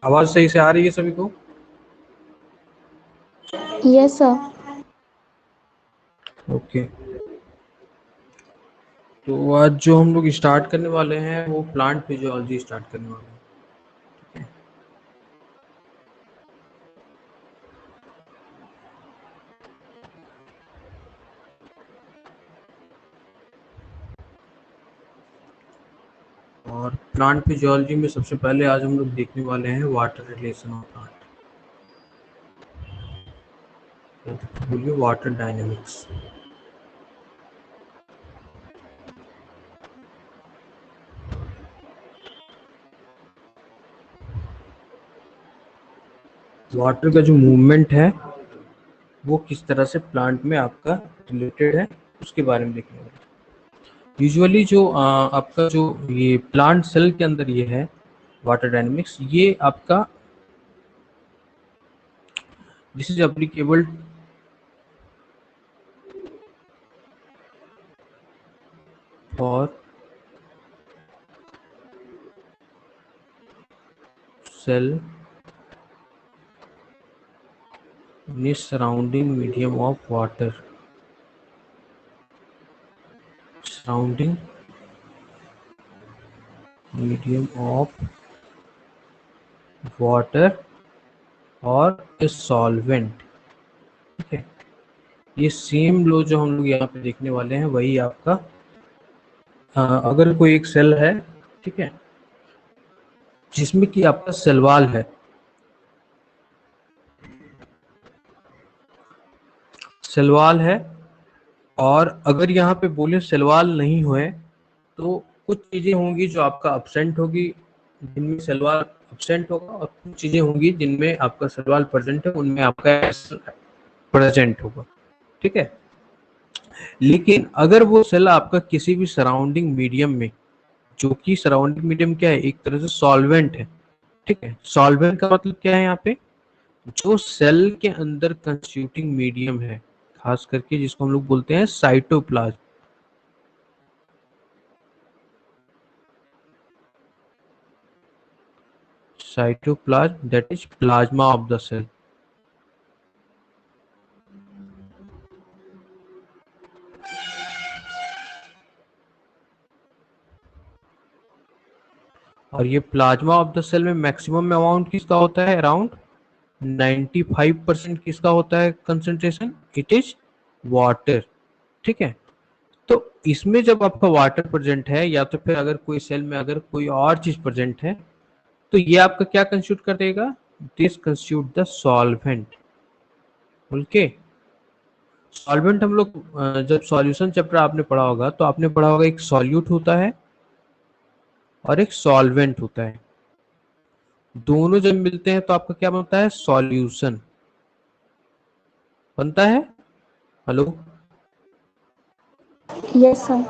आवाज सही से आ रही है सभी को? Yes sir. ओके। तो आज जो हम लोग स्टार्ट करने वाले हैं वो प्लांट फिजियोलॉजी स्टार्ट करने वाले हैं। और प्लांट फिजियोलॉजी में सबसे पहले आज हम लोग देखने वाले हैं वाटर रिलेशन ऑफ प्लांट, बोलिए वाटर डायनेमिक्स। वाटर का जो मूवमेंट है वो किस तरह से प्लांट में आपका रिलेटेड है उसके बारे में देखने वाले। यूजुअली जो आपका जो ये प्लांट सेल के अंदर ये है वाटर डायनेमिक्स, ये आपका this is applicable for sale in a surrounding medium of water, surrounding medium of water और a solvent। ठीक है, ये सेम लो जो हम लोग यहाँ पे देखने वाले हैं वही आपका अगर कोई एक सेल है, ठीक है, जिसमें कि आपका सेल वॉल है, सेल वॉल है, और अगर यहाँ पे बोले सेल वॉल नहीं हुए तो कुछ चीजें होंगी जो आपका एब्सेंट होगी, जिनमें सेल वॉल एब्सेंट होगा, और कुछ चीजें होंगी जिनमें आपका सेल वॉल प्रेजेंट है, उनमें आपका प्रेजेंट होगा। ठीक है, लेकिन अगर वो सेल आपका किसी भी सराउंडिंग मीडियम में, जो कि सराउंडिंग मीडियम क्या है, एक तरह से सॉल्वेंट है। ठीक है, सॉल्वेंट का मतलब क्या है यहाँ पे, जो सेल के अंदर कंस्टिट्यूटिंग मीडियम है, खास करके जिसको हम लोग बोलते हैं cytoplasm. Cytoplasm that is plasma of the cell. और ये प्लाज्मा ऑफ द सेल में मैक्सिमम अमाउंट किसका होता है, अराउंड 95% किसका होता है कंसंट्रेशन, इट इज वाटर। ठीक है, तो इसमें जब आपका वाटर प्रेजेंट है, या तो फिर अगर कोई सेल में अगर कोई और चीज प्रेजेंट है, तो ये आपका क्या कंस्टिट्यूट कर देगा, this constitute the solvent. Okay, solvent हम लोग जब सॉल्यूशन चैप्टर आपने पढ़ा होगा तो आपने पढ़ा होगा एक सॉल्यूट होता है और एक सॉल्वेंट होता है। दोनों जब मिलते हैं तो आपका क्या बनता है, सॉल्यूशन बनता है। Hello, yes sir.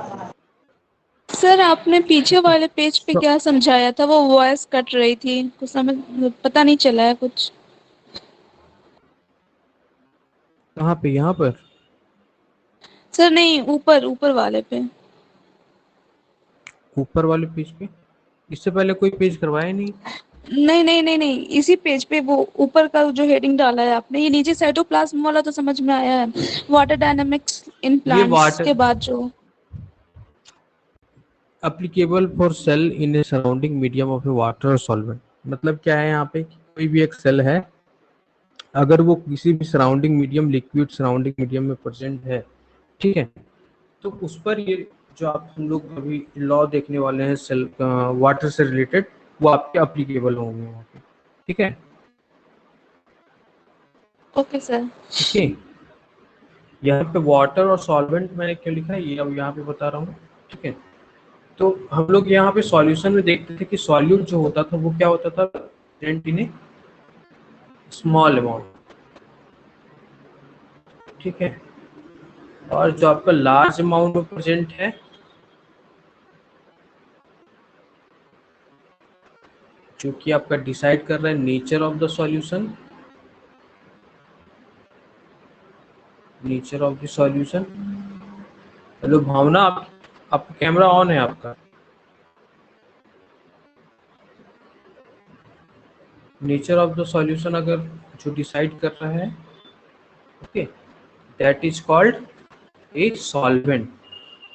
सर आपने पीछे वाले पेज पे क्या समझाया था, वो वॉइस कट रही थी, कुछ समझ पता नहीं चला है कुछ। कहाँ पे, यहाँ पर? सर नहीं, ऊपर ऊपर वाले पे। ऊपर वाले पेज पे? इससे पहले कोई पेज करवाया नहीं? नहीं नहीं नहीं नहीं, इसी पेज पे वो ऊपर का जो हेडिंग डाला है आपने, ये नीचे साइटोप्लाज्म वाला तो समझ में आया है, वाटर डायनामिक्स इन ये प्लांट्स वाटर के बाद जो applicable for sale in A surrounding medium of A water solvent, मतलब क्या है यहाँ पे, कोई भी एक सेल है, अगर वो किसी भी surrounding medium, liquid surrounding medium में प्रेजेंट है, ठीक है, तो उस पर ये जो आप हम लोग अभी लॉ देखने वाले हैं सेल वाटर से रिलेटेड, वो आपके अप्लीकेबल होंगे वहाँ पे। ठीक है, ओके सर। ओके। यहाँ पे वाटर और सॉल्वेंट मैंने क्यों लिखा है ये अब यहाँ पे बता रहा हूँ। ठीक है, तो हम लोग यहाँ पे सॉल्यूशन में देखते थे कि सॉल्यूट जो होता था वो क्या होता था, present in A small amount. ठीक है, और जो आपका लार्ज अमाउंट में प्रेजेंट है, जो कि आपका डिसाइड कर रहा है nature of the solution, nature of the solution. Hello Bhavna, आपका कैमरा ऑन है आपका? नेचर ऑफ द सॉल्यूशन अगर जो डिसाइड कर रहा है, okay, that is called a solvent.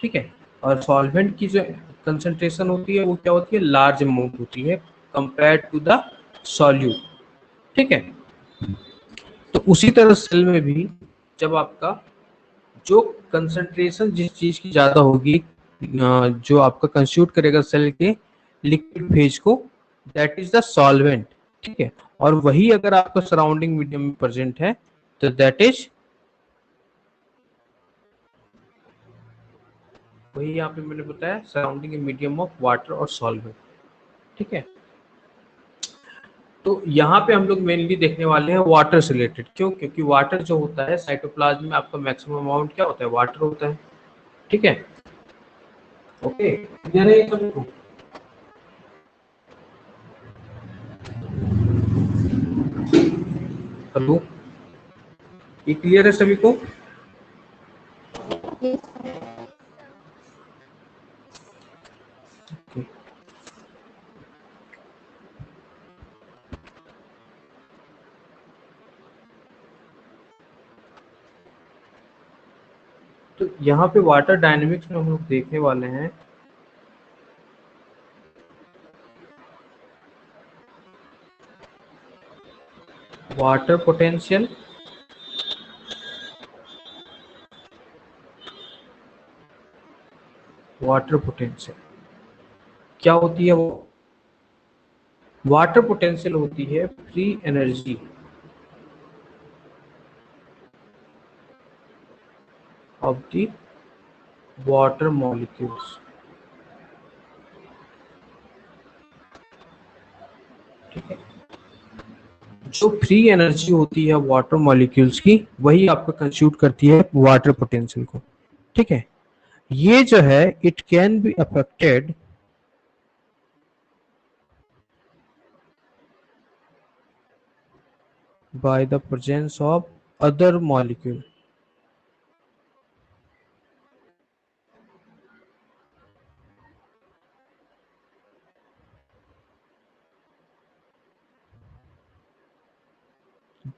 ठीक है, और सॉल्वेंट की जो कंसंट्रेशन होती है वो क्या होती है, लार्ज अमाउंट होती है कंपेयर टू द सॉल्यूट। ठीक है, तो उसी तरह सेल में भी जब आपका जो कंसंट्रेशन जिस चीज की ज्यादा होगी, जो आपका कंस्टिट्यूट करेगा सेल के लिक्विड फेज को, दैट इज द सॉल्वेंट। ठीक है, और वही अगर आपका सराउंडिंग मीडियम में प्रेजेंट है तो दैट इज, वही यहाँ पे मैंने बताया, सराउंडिंग मीडियम ऑफ वाटर और सॉल्वेंट। ठीक है, तो यहाँ पे हम लोग मेनली देखने वाले हैं वाटर से रिलेटेड। क्यों? क्योंकि वाटर जो होता है साइटोप्लाज्म में आपका मैक्सिमम अमाउंट क्या होता है, वाटर होता है। ठीक है, ओके, क्लियर है ये सभी को? हेलो, ये क्लियर है सभी को? Yes. Okay. तो यहाँ पे वाटर डायनेमिक्स में हम लोग देखने वाले हैं वाटर पोटेंशियल, वाटर पोटेंशियल क्या होती है वो? वाटर पोटेंशियल होती है free energy of the water molecules. ठीक है, जो फ्री एनर्जी होती है वाटर मॉलिक्यूल्स की, वही आपको कंस्टिट्यूट करती है वाटर पोटेंशियल को। ठीक है, ये जो है it can be affected by the presence of other molecule।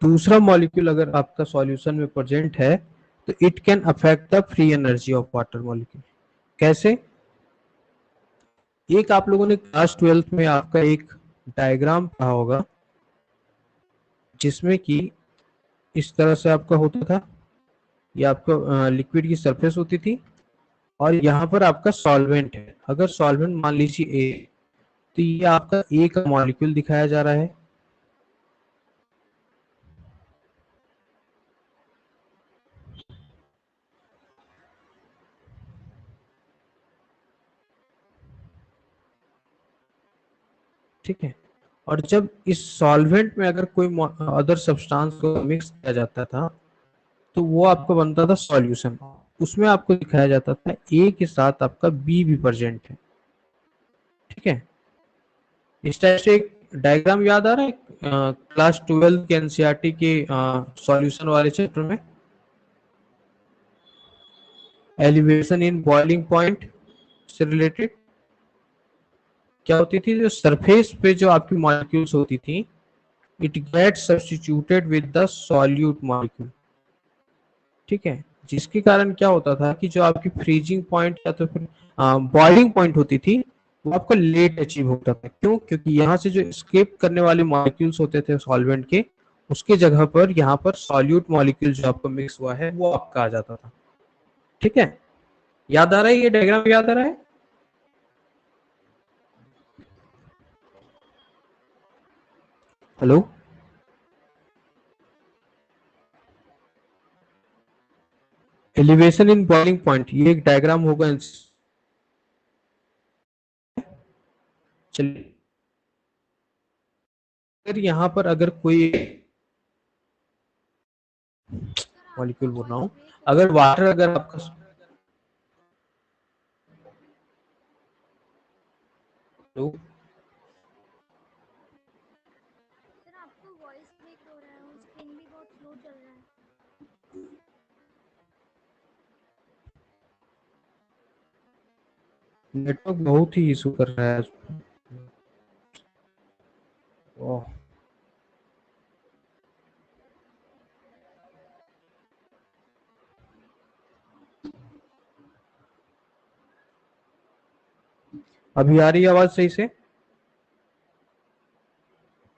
दूसरा मॉलिक्यूल अगर आपका सॉल्यूशन में प्रेजेंट है तो it can affect the free energy of water molecule. कैसे? एक आप लोगों ने क्लास 12th में आपका एक डायग्राम पढ़ा होगा जिसमें कि इस तरह से आपका होता था, ये आपका लिक्विड की सरफेस होती थी और यहाँ पर आपका सॉल्वेंट है। अगर सॉल्वेंट मान लीजिए ए, तो ये आपका ए का मॉलिक्यूल दिखाया जा रहा है। ठीक है, और जब इस सॉल्वेंट में अगर कोई अदर सब्सटेंस को मिक्स किया जाता था तो वो आपको बनता था सॉल्यूशन। उसमें आपको दिखाया जाता था ए के साथ आपका बी भी प्रेजेंट है। ठीक है, इस टाइप से एक डायग्राम याद आ रहा है क्लास 12 के एनसीईआरटी के सॉल्यूशन वाले चैप्टर में, एलिवेशन इन बॉइलिंग पॉइंट से रिलेटेड क्या होती थी, जो सरफेस पे जो आपकी मॉलिक्यूल्स होती थी, it get substituted with the solute molecule. ठीक है, जिसके कारण क्या होता था कि जो आपकी फ्रीजिंग पॉइंट या तो फिर बॉइलिंग पॉइंट होती थी वो आपका लेट अचीव होता था। क्यों? क्योंकि यहाँ से जो स्केप करने वाले मॉलिक्यूल्स होते थे सॉल्वेंट के, उसके जगह पर यहाँ पर सॉल्यूट मॉलिक्यूल जो आपको मिक्स हुआ है वो आपका आ जाता था। ठीक है, याद आ रहा है? ये डायग्राम याद आ रहा है? Hello, elevation in boiling point, ये एक डायग्राम होगा। चलिए, अगर यहाँ पर अगर कोई मॉलिक्यूल बोल रहा हूँ, अगर वाटर अगर आपका, तो आपको वॉइस ब्रेक हो रहा है और स्क्रीन भी बहुत स्लो चल रहा है। नेटवर्क बहुत ही इशू कर रहा है। ओह, अभी आ रही है आवाज सही से?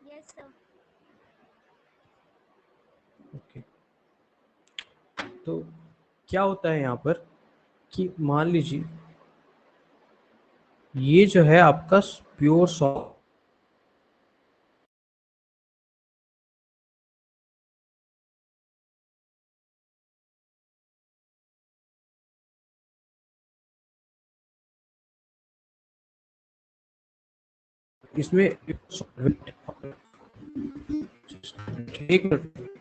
Yes sir. ओके। तो क्या होता है यहाँ पर कि मान लीजिए ये जो है आपका प्योर सॉफ्ट, इसमें एक मिनट